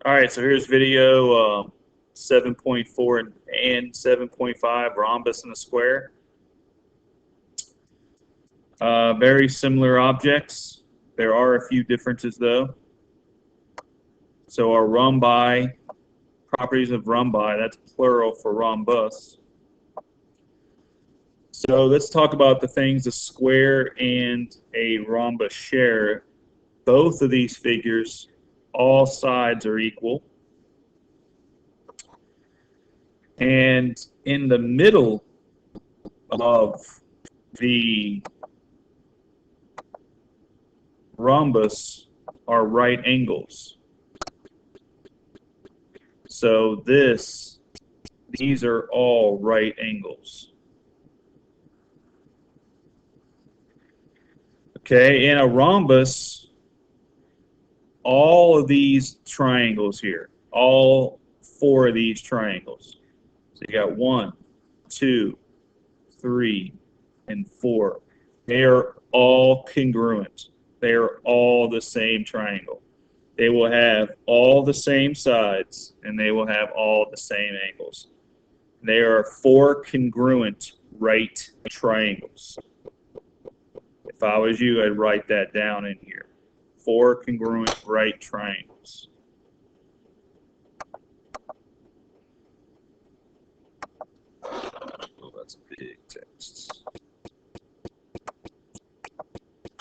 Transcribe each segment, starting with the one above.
All right, so here's video 7.4 and 7.5, rhombus and a square. Very similar objects. There are a few differences though. So our rhombi, properties of rhombi, that's plural for rhombus. So let's talk about the things a square and a rhombus share. Both of these figures, all sides are equal. And in the middle of the rhombus are right angles. So these are all right angles. Okay, in a rhombus, all of these triangles here, all four of these triangles. So you got 1, 2, 3, and 4. They are all congruent. They are all the same triangle. They will have all the same sides, and they will have all the same angles. They are 4 congruent right triangles. If I was you, I'd write that down in here. 4 congruent right triangles. Oh, that's a big text.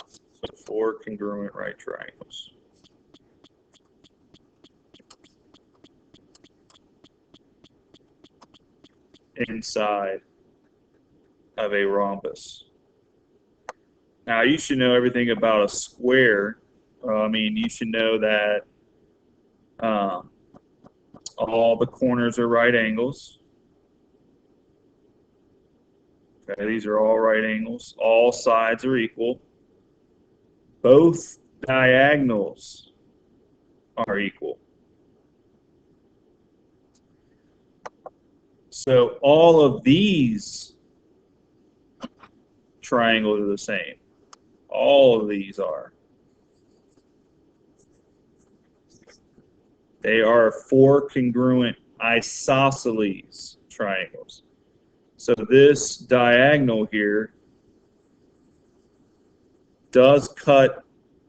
So 4 congruent right triangles. Inside of a rhombus. Now, you should know everything about a square. You should know that all the corners are right angles. Okay, these are all right angles. All sides are equal. Both diagonals are equal. So all of these triangles are the same. All of these are. They are 4 congruent isosceles triangles. So this diagonal here does cut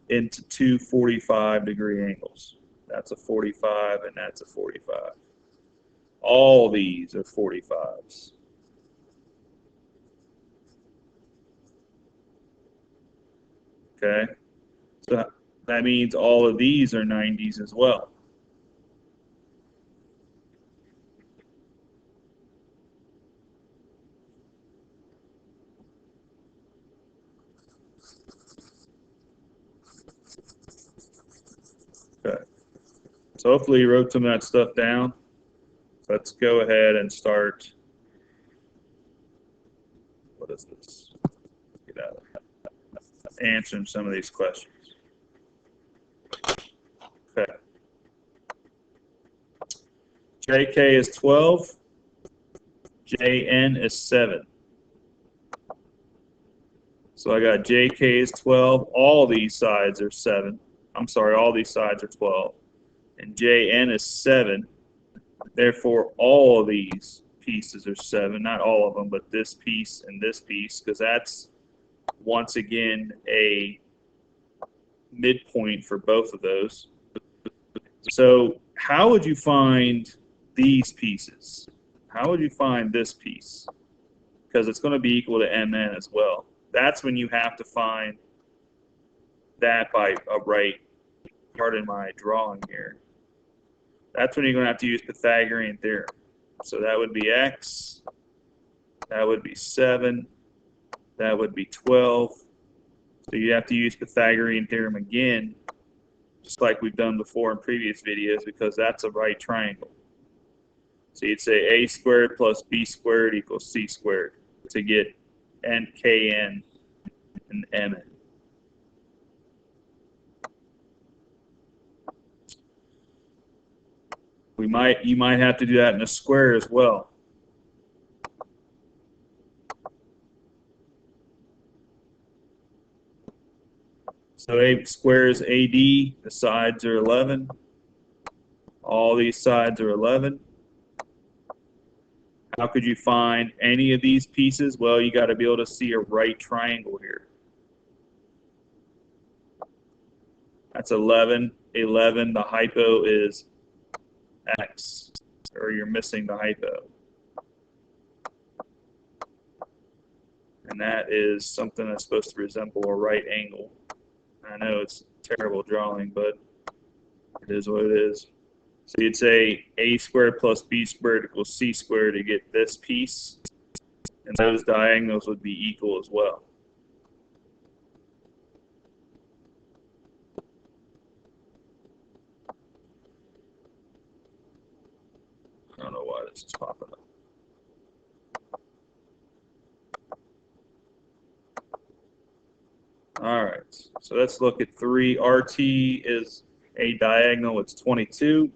into 2 45-degree angles. That's a 45 and that's a 45. All these are 45s. Okay? So that means all of these are 90s as well. Okay. So hopefully you wrote some of that stuff down. Let's go ahead and start. What is this? Get out of it. Answering some of these questions. Okay. JK is 12. JN is 7. So I got JK is 12. All these sides are 7. I'm sorry, all these sides are 12. And JN is 7. Therefore, all of these pieces are 7. Not all of them, but this piece and this piece, because that's, once again, a midpoint for both of those. So how would you find these pieces? How would you find this piece? Because it's going to be equal to MN as well. That's when you have to find that by a right, pardon my drawing here. That's when you're going to have to use Pythagorean theorem. So that would be x, that would be 7, that would be 12. So you have to use Pythagorean theorem again, just like we've done before in previous videos, because that's a right triangle. So you'd say a squared plus b squared equals c squared to get nkn and mn. You might have to do that in a square as well. So a square is AD, the sides are 11. All these sides are 11. How could you find any of these pieces? Well, you got to be able to see a right triangle here. That's 11. 11, the hypo is x, or you're missing the hypo. And that is something that's supposed to resemble a right angle. I know it's terrible drawing, but it is what it is. So you'd say a squared plus b squared equals c squared to get this piece, and those diagonals would be equal as well. I don't know why this is popping up. All right, so let's look at 3. RT is a diagonal, it's 22.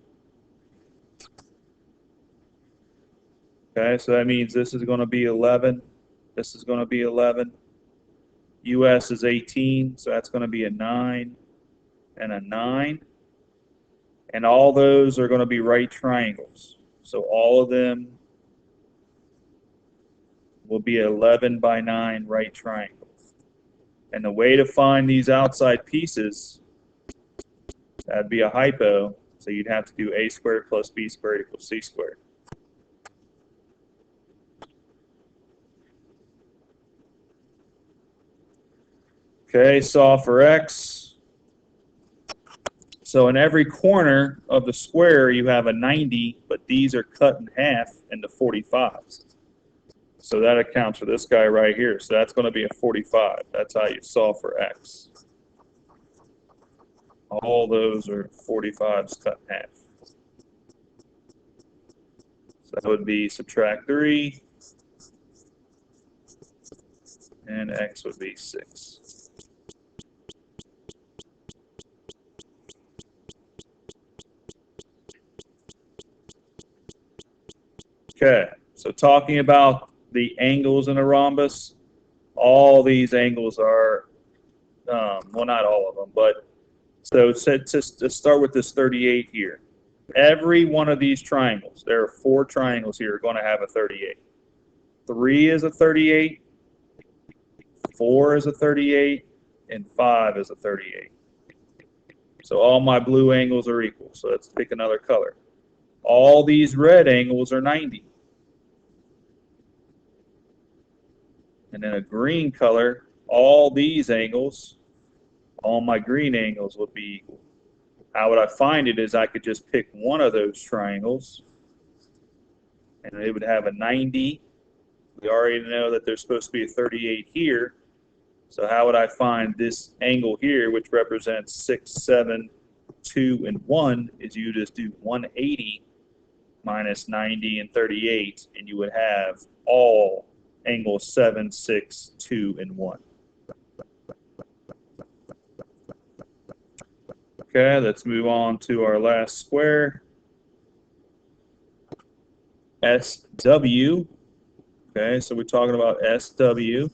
Okay, so that means this is going to be 11. This is going to be 11. US is 18, so that's going to be a 9 and a 9. And all those are going to be right triangles. So all of them will be 11 by 9 right triangles. And the way to find these outside pieces, that'd be a hypo. So you'd have to do a squared plus b squared equals c squared. Okay, solve for x. So in every corner of the square, you have a 90, but these are cut in half into 45s. So that accounts for this guy right here. So that's going to be a 45. That's how you solve for x. All those are 45s cut in half. So that would be subtract 3, and x would be 6. Okay, so talking about the angles in a rhombus, all these angles are, well, not all of them, but so to start with this 38 here. Every one of these triangles, there are 4 triangles here, are going to have a 38. 3 is a 38, 4 is a 38, and 5 is a 38. So all my blue angles are equal. So let's pick another color. All these red angles are 90. And then a green color, all these angles, all my green angles would be equal. How would I find it is I could just pick one of those triangles, and it would have a 90. We already know that there's supposed to be a 38 here. So how would I find this angle here, which represents 6, 7, 2, and 1, is you just do 180 minus 90 and 38, and you would have all angles 7, 6, 2, and 1. Okay, let's move on to our last square. SW. Okay, so we're talking about SW.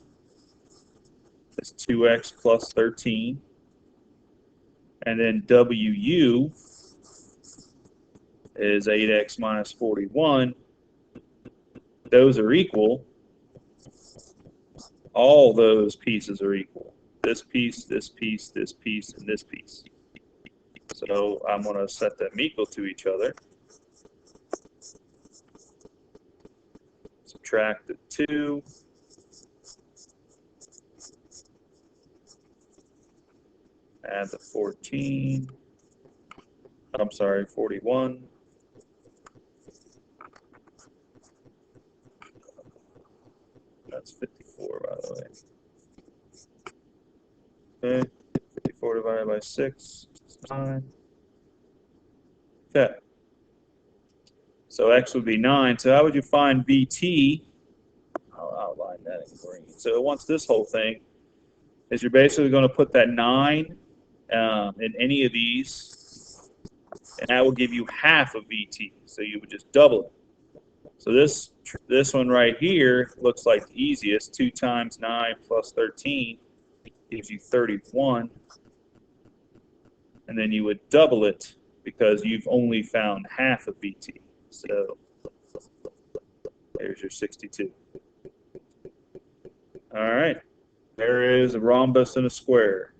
It's 2x plus 13. And then WU is 8x minus 41. Those are equal. All those pieces are equal. This piece, this piece, this piece, and this piece. So I'm going to set them equal to each other. Subtract the 2. Add the 14. I'm sorry, 41. That's 54, by the way. Okay, 54 divided by 6 is 9. Okay. So x would be 9. So how would you find VT? I'll outline that in green. So once this whole thing is you're basically going to put that 9 in any of these, and that will give you half of VT. So you would just double it. So this one right here looks like the easiest. 2 times 9 plus 13 gives you 31. And then you would double it, because you've only found half of BT. So there's your 62. All right. There is a rhombus and a square.